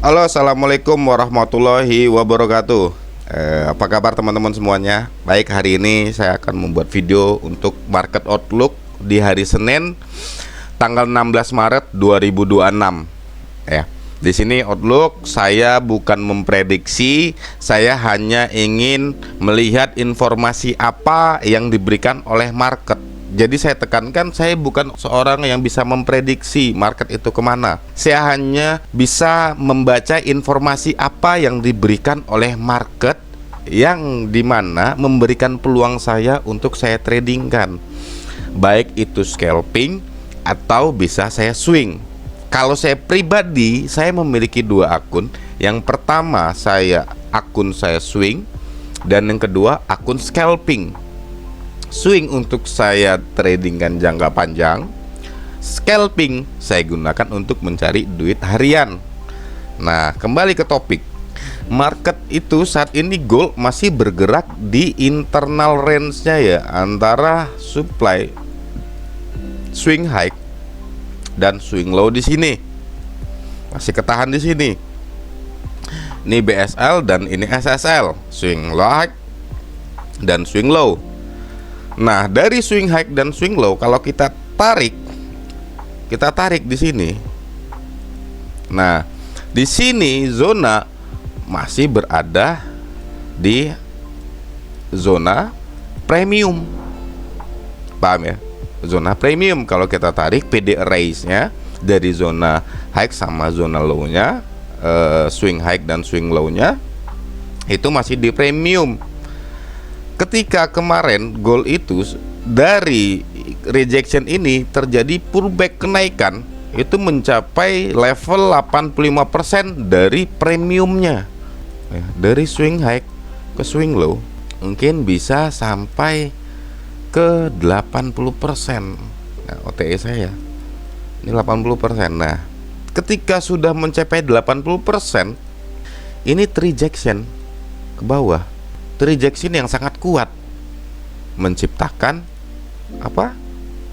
Halo, assalamualaikum warahmatullahi wabarakatuh. Apa kabar teman-teman semuanya? Baik, hari ini saya akan membuat video untuk market outlook di hari Senin, tanggal 16 Maret 2026. Ya, di sini outlook saya bukan memprediksi, saya hanya ingin melihat informasi apa yang diberikan oleh market. Jadi saya tekankan, saya bukan seorang yang bisa memprediksi market itu kemana. Saya hanya bisa membaca informasi apa yang diberikan oleh market, yang dimana memberikan peluang saya untuk saya tradingkan, baik itu scalping atau bisa saya swing. Kalau saya pribadi, saya memiliki dua akun. Yang pertama akun saya swing, dan yang kedua akun scalping. Swing untuk saya tradingkan jangka panjang, scalping saya gunakan untuk mencari duit harian. Nah, kembali ke topik. Market itu saat ini gold masih bergerak di internal range-nya ya, antara supply swing high dan swing low di sini. Masih ketahan di sini. Ini BSL dan ini SSL, swing high dan swing low. Nah, dari swing high dan swing low kalau kita tarik di sini. Nah, di sini zona masih berada di zona premium. Paham ya? Zona premium. Kalau kita tarik PD arrays-nya dari zona high sama zona low-nya, swing high dan swing low-nya itu masih di premium. Ketika kemarin gold itu dari rejection ini terjadi pullback kenaikan, itu mencapai level 85% dari premiumnya ya, dari swing high ke swing low mungkin bisa sampai ke 80%. Nah, OTE saya ini 80%. Nah, ketika sudah mencapai 80%, ini rejection ke bawah, rejection yang sangat kuat, menciptakan apa?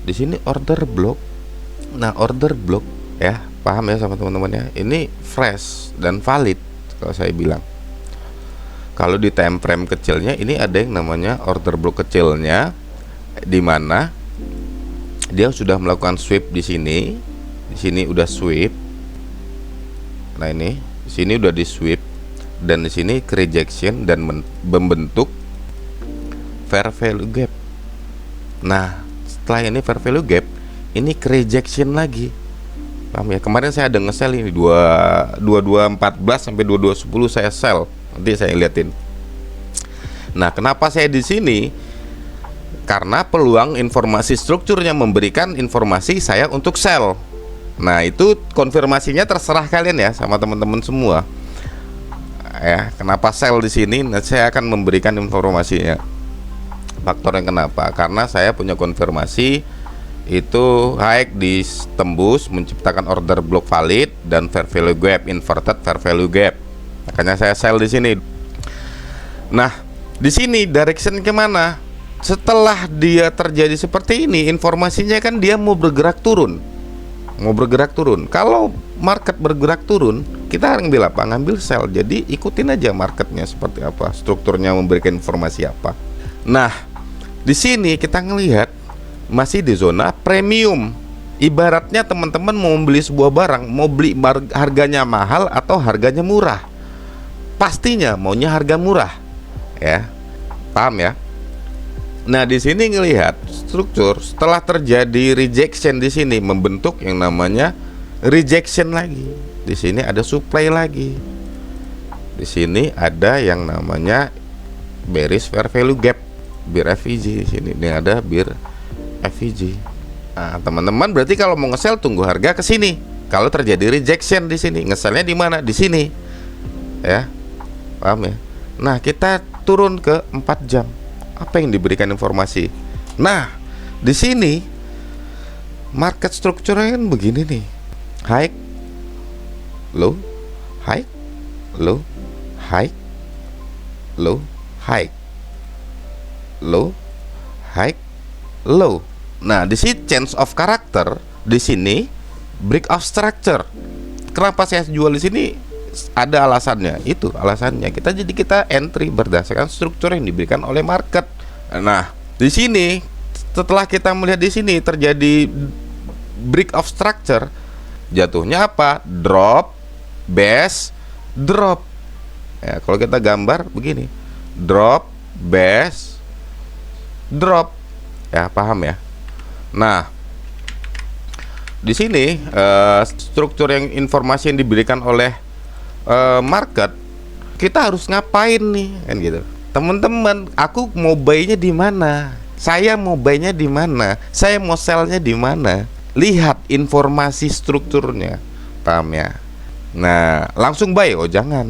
Di sini order block. Nah, order block ya, paham ya sama teman-temannya. Ini fresh dan valid kalau saya bilang. Kalau di time frame kecilnya ini ada yang namanya order block kecilnya, di mana dia sudah melakukan sweep di sini. Di sini udah sweep. Nah, ini di sini udah di sweep, dan di sini ke rejection dan membentuk fair value gap. Nah, setelah ini fair value gap, ini ke rejection lagi. Paham ya? Kemarin saya ada nge-sell ini 2214 sampai 2210 saya sell. Nanti saya liatin. Nah, kenapa saya di sini? Karena peluang informasi strukturnya memberikan informasi saya untuk sell. Nah, itu konfirmasinya terserah kalian ya, sama teman-teman semua. Ya, kenapa sell di sini? Nah, saya akan memberikan informasinya. Faktornya kenapa? Karena saya punya konfirmasi itu high ditembus, menciptakan order block valid dan fair value gap, inverted fair value gap. Makanya saya sell di sini. Nah, di sini direction kemana? Setelah dia terjadi seperti ini, informasinya kan dia mau bergerak turun. Kalau market bergerak turun, kita ngambil apa? Ngambil sell. Jadi ikutin aja marketnya seperti apa, strukturnya memberikan informasi apa. Nah, di sini kita ngelihat masih di zona premium. Ibaratnya teman-teman mau membeli sebuah barang, mau beli harganya mahal atau harganya murah. Pastinya maunya harga murah. Ya. Paham ya? Nah, di sini ngelihat struktur setelah terjadi rejection di sini membentuk yang namanya rejection lagi. Di sini ada supply lagi. Di sini ada yang namanya bearish fair value gap, bear FVG. Di sini ini ada bear FVG. Nah, teman-teman berarti kalau mau nge-sell tunggu harga ke sini. Kalau terjadi rejection di sini, nge-sellnya di mana? Di sini. Ya. Paham ya? Nah, kita turun ke 4 jam. Apa yang diberikan informasi? Nah, di sini market strukturnya kan begini nih. High, low, high, low, high, low, high, low, high, low. Nah, di sini change of character, di sini break of structure. Kenapa saya jual di sini? ada alasannya. Itu alasannya. Kita entry berdasarkan struktur yang diberikan oleh market. Nah, di sini setelah kita melihat di sini terjadi break of structure, jatuhnya apa? Drop, base, drop. Ya, kalau kita gambar begini, drop, base, drop. Ya, paham ya? Nah, di sini struktur yang informasi yang diberikan oleh market, kita harus ngapain nih, kan gitu. Teman-teman, aku mau buy-nya di mana? Saya mau buy-nya di mana? Saya mau sell-nya di mana? Lihat informasi strukturnya, paham ya? Nah, langsung buy? Oh jangan.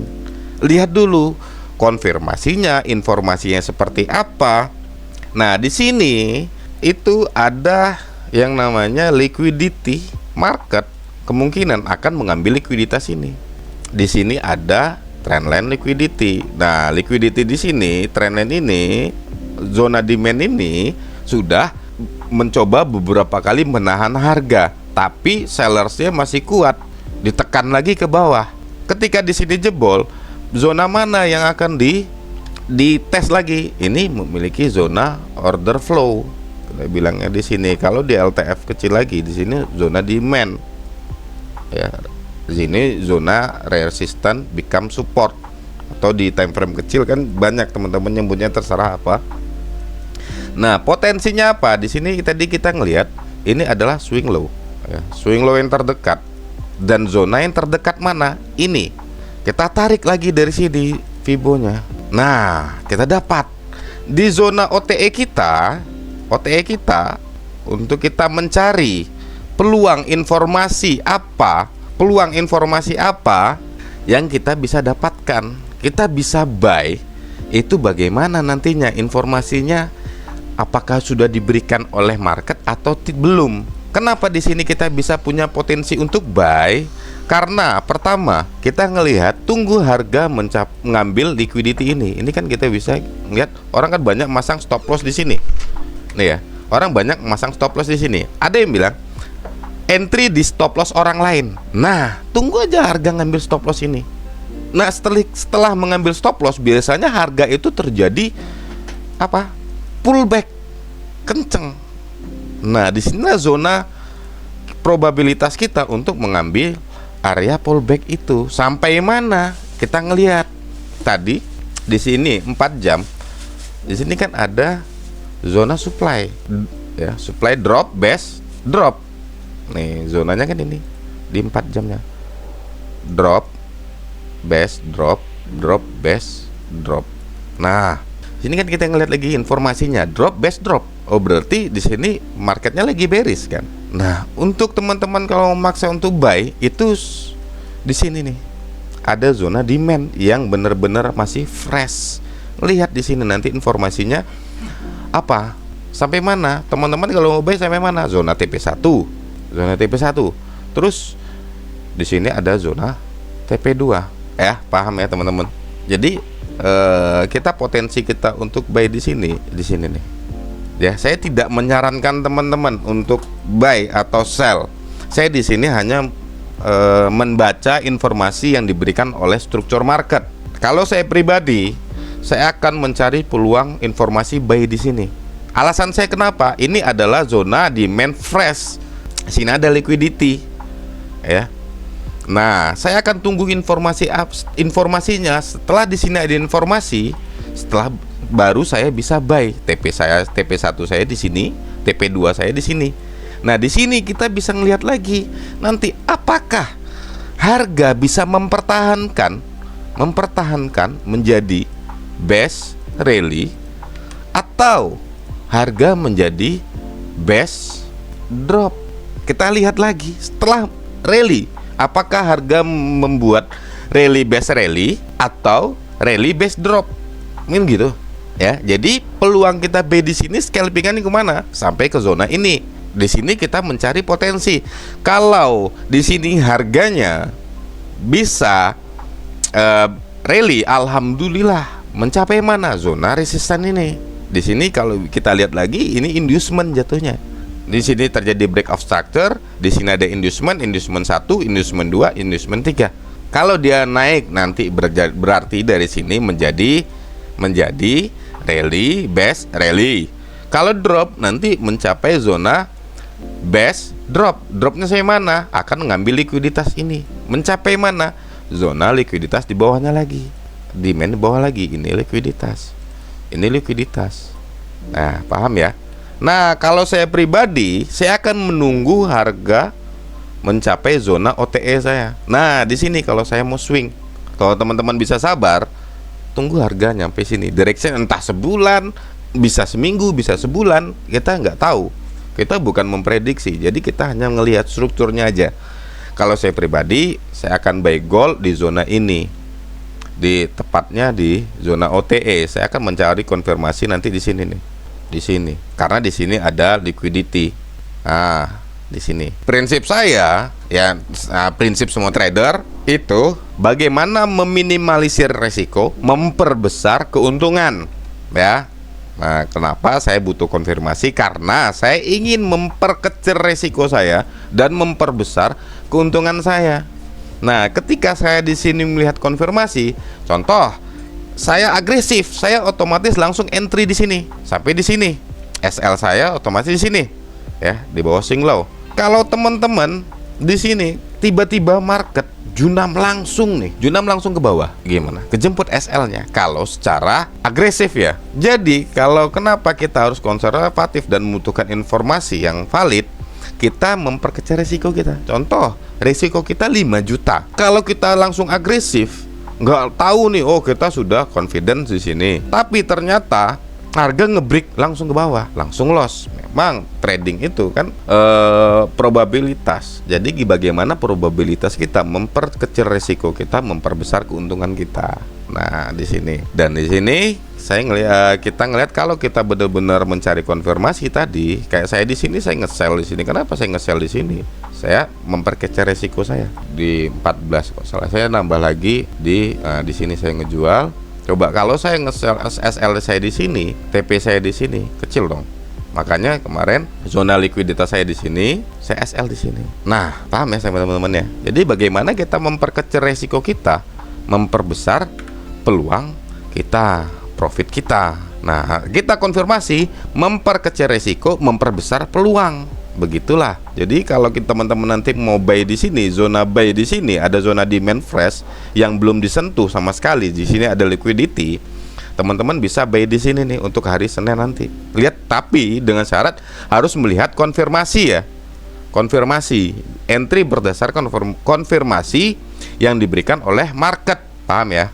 Lihat dulu konfirmasinya, informasinya seperti apa. Nah, di sini itu ada yang namanya liquidity market, kemungkinan akan mengambil likuiditas ini. Di sini ada trendline liquidity. Nah, liquidity di sini, trendline ini, zona demand ini sudah mencoba beberapa kali menahan harga, tapi sellersnya masih kuat, ditekan lagi ke bawah. Ketika di sini jebol, zona mana yang akan dites lagi? Ini memiliki zona order flow. Kita bilangnya di sini. Kalau di LTF kecil lagi, di sini zona demand. Ya, di sini zona resistance become support. Atau di time frame kecil kan banyak teman-teman nyebutnya, terserah apa. Nah, potensinya apa? Di sini tadi kita ngelihat ini adalah swing low, ya, swing low yang terdekat. Dan zona yang terdekat mana? Ini. Kita tarik lagi dari sini Fibonya. Nah, kita dapat di zona OTE kita untuk kita mencari peluang informasi apa yang kita bisa dapatkan. Kita bisa buy itu bagaimana nantinya informasinya, apakah sudah diberikan oleh market atau belum. Kenapa di sini kita bisa punya potensi untuk buy? Karena pertama, kita ngelihat tunggu harga mengambil liquidity ini. Ini kan kita bisa lihat orang kan banyak masang stop loss di sini. Nih ya, orang banyak masang stop loss di sini. Ada yang bilang entry di stop loss orang lain. Nah, tunggu aja harga ngambil stop loss ini. Nah, setelah mengambil stop loss, biasanya harga itu terjadi apa? Pullback kenceng. Nah, di sini zona probabilitas kita untuk mengambil area pullback itu. Sampai mana? Kita ngelihat tadi di sini 4 jam. Di sini kan ada zona supply, ya, supply drop, base, drop. Nih, zonanya kan ini di 4 jamnya. Drop, base, drop, drop, base, drop. Nah, sini kan kita ngeliat lagi informasinya drop, base, drop. Oh, berarti di sini marketnya lagi bearish kan. Nah, untuk teman-teman kalau memaksa untuk buy itu di sini nih ada zona demand yang benar-benar masih fresh. Lihat di sini nanti informasinya apa? Sampai mana? Teman-teman kalau mau buy sampai mana? Zona TP1. Zona TP1. Terus di sini ada zona TP2. Ya, paham ya teman-teman. Jadi kita potensi kita untuk buy di sini nih. Ya, saya tidak menyarankan teman-teman untuk buy atau sell. Saya di sini hanya membaca informasi yang diberikan oleh struktur market. Kalau saya pribadi, saya akan mencari peluang informasi buy di sini. Alasan saya kenapa? Ini adalah zona demand fresh. Sini ada liquidity. Ya. Nah, saya akan tunggu informasinya. Setelah di sini ada informasi, setelah baru saya bisa buy. TP1 saya di sini, TP2 saya di sini. Nah, di sini kita bisa ngelihat lagi nanti apakah harga bisa mempertahankan menjadi base rally atau harga menjadi base drop. Kita lihat lagi setelah rally, apakah harga membuat rally base rally atau rally base drop, mungkin gitu ya. Jadi peluang kita B di sini scalpingan kemana? Sampai ke zona ini. Di sini kita mencari potensi. Kalau di sini harganya bisa rally, alhamdulillah. Mencapai mana? Zona resisten ini. Di sini kalau kita lihat lagi, ini inducement jatuhnya. Di sini terjadi break of structure. Di sini ada inducement 1, inducement 2, inducement 3. Kalau dia naik nanti berarti dari sini menjadi rally, best rally. Kalau drop nanti mencapai zona best drop. Dropnya saya mana? Akan mengambil likuiditas ini. Mencapai mana? Zona likuiditas di bawahnya lagi. Demand di bawah lagi. Ini likuiditas. Ini likuiditas. Nah, paham ya? Nah, kalau saya pribadi, saya akan menunggu harga mencapai zona OTE saya. Nah, di sini kalau saya mau swing, kalau teman-teman bisa sabar, tunggu harga nyampe sini. Direction entah sebulan, bisa seminggu, bisa sebulan, kita nggak tahu. Kita bukan memprediksi, jadi kita hanya ngelihat strukturnya aja. Kalau saya pribadi, saya akan buy gold di zona ini. Tepatnya di zona OTE. Saya akan mencari konfirmasi nanti di sini nih. Di sini. Karena di sini ada liquidity. Nah, di sini. Prinsip saya, ya, prinsip semua trader itu bagaimana meminimalisir resiko, memperbesar keuntungan, ya. Nah, kenapa saya butuh konfirmasi? Karena saya ingin memperkecil resiko saya dan memperbesar keuntungan saya. Nah, ketika saya di sini melihat konfirmasi, contoh, saya agresif, saya otomatis langsung entry di sini sampai di sini. SL saya otomatis di sini, ya, di bawah swing low. Kalau teman-teman di sini tiba-tiba market junam langsung nih, junam langsung ke bawah, gimana? Kejemput SL-nya kalau secara agresif ya. Jadi kalau kenapa kita harus konservatif dan membutuhkan informasi yang valid, kita memperkecil resiko kita. Contoh, resiko kita 5 juta. Kalau kita langsung agresif, nggak tahu nih, oh kita sudah confidence di sini, tapi ternyata harga ngebreak langsung ke bawah, langsung loss. Memang trading itu kan probabilitas. Jadi bagaimana probabilitas kita memperkecil resiko kita, memperbesar keuntungan kita. Nah, di sini. Dan di sini kita ngelihat kalau kita benar-benar mencari konfirmasi tadi, kayak saya di sini, saya nge-sell di sini. Kenapa saya nge-sell di sini? Saya memperkecil resiko saya di 14 kok salah. Saya nambah lagi di sini saya ngejual. Coba kalau saya nge-sell SL saya di sini, TP saya di sini, kecil dong. Makanya kemarin zona likuiditas saya di sini, saya SL di sini. Nah, paham ya teman-teman ya? Jadi bagaimana kita memperkecil resiko kita, memperbesar peluang kita, profit kita. Nah, kita konfirmasi, memperkecil resiko, memperbesar peluang. Begitulah. Jadi kalau teman-teman nanti mau buy di sini, zona buy di sini ada zona demand fresh yang belum disentuh sama sekali. Di sini ada liquidity. Teman-teman bisa buy di sini nih untuk hari Senin nanti. Lihat, tapi dengan syarat harus melihat konfirmasi ya. Konfirmasi, entry berdasarkan konfirmasi yang diberikan oleh market. Paham ya?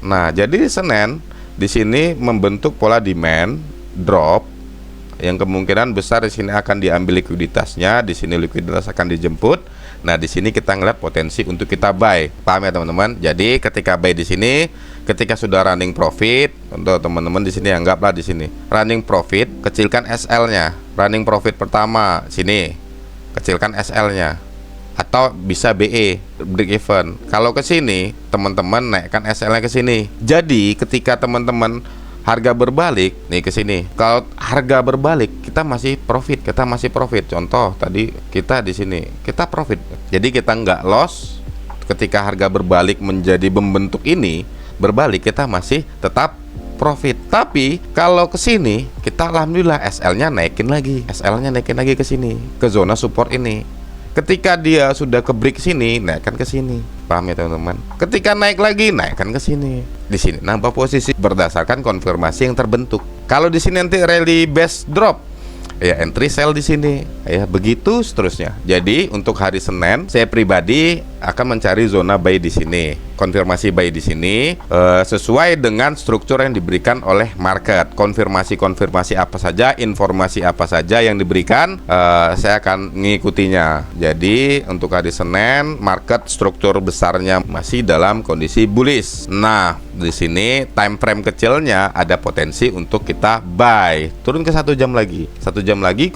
Nah, jadi Senin di sini membentuk pola demand drop yang kemungkinan besar di sini akan diambil likuiditasnya, di sini likuiditas akan dijemput. Nah, di sini kita ngeliat potensi untuk kita buy. Paham ya teman-teman? Jadi ketika buy di sini, ketika sudah running profit, untuk teman-teman di sini anggaplah di sini running profit, kecilkan SL-nya. Running profit pertama sini, kecilkan SL-nya. Atau bisa BE, break even. Kalau ke sini, teman-teman naikkan SL-nya ke sini. Jadi ketika teman-teman harga berbalik nih ke sini, kalau harga berbalik kita masih profit. Contoh tadi kita di sini kita profit, jadi kita nggak loss. Ketika harga berbalik menjadi membentuk ini berbalik, kita masih tetap profit. Tapi kalau ke sini kita alhamdulillah SL-nya naikin lagi ke sini, ke zona support ini. Ketika dia sudah ke break sini, naikkan ke sini. Paham ya teman-teman? Ketika naik lagi, naikkan ke sini. Di sini nambah posisi berdasarkan konfirmasi yang terbentuk. Kalau di sini nanti rally best drop, ya entry sell di sini, ya begitu seterusnya. Jadi untuk hari Senin saya pribadi akan mencari zona buy di sini, konfirmasi buy di sini, sesuai dengan struktur yang diberikan oleh market. Konfirmasi apa saja, informasi apa saja yang diberikan, saya akan mengikutinya. Jadi untuk hari Senin market struktur besarnya masih dalam kondisi bullish. Nah, di sini time frame kecilnya ada potensi untuk kita buy. Turun ke 1 jam lagi. 1 jam lagi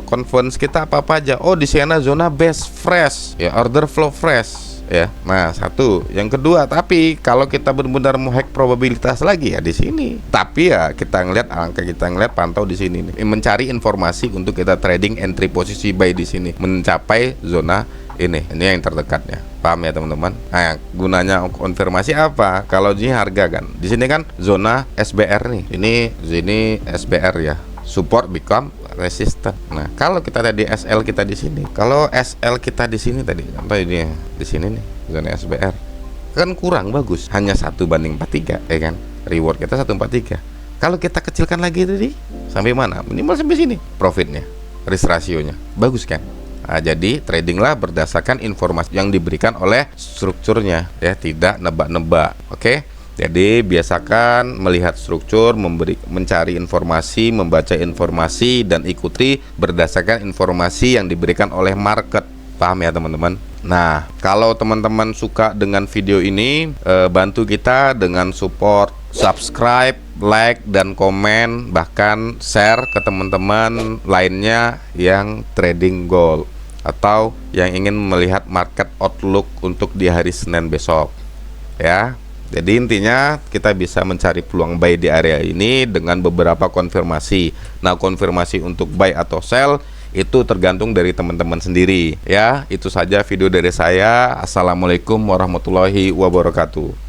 conference kita apa aja. Oh, di sana zona best fresh, ya order flow fresh ya. Nah, satu. Yang kedua, tapi kalau kita benar-benar mau hack probabilitas lagi ya di sini. Tapi ya kita ngelihat angka, kita ngelihat pantau di sini nih. Mencari informasi untuk kita trading entry posisi buy di sini mencapai zona ini yang terdekatnya. Paham ya teman-teman? Nah, gunanya konfirmasi apa? Kalau ini harga kan. Di sini kan zona SBR nih. Ini SBR ya. Support become resistant. Nah, kalau kita tadi SL kita di sini. Kalau SL kita di sini tadi, apa ini? Di sini nih, zona SBR. Kan kurang bagus. Hanya 1/43, ya kan? Reward kita 1/43. Kalau kita kecilkan lagi tadi, sampai mana? Minimal sampai sini profitnya. Risk rasionya. Bagus kan? Nah, jadi tradinglah berdasarkan informasi yang diberikan oleh strukturnya, ya, tidak nebak-nebak. Oke? Jadi biasakan melihat struktur, mencari informasi, membaca informasi, dan ikuti berdasarkan informasi yang diberikan oleh market. Paham ya teman-teman? Nah, kalau teman-teman suka dengan video ini, bantu kita dengan support, subscribe, like, dan komen, bahkan share ke teman-teman lainnya yang trading gold atau yang ingin melihat market outlook untuk di hari Senin besok, ya. Jadi intinya kita bisa mencari peluang buy di area ini dengan beberapa konfirmasi. Nah, konfirmasi untuk buy atau sell itu tergantung dari teman-teman sendiri, ya. Itu saja video dari saya. Assalamualaikum warahmatullahi wabarakatuh.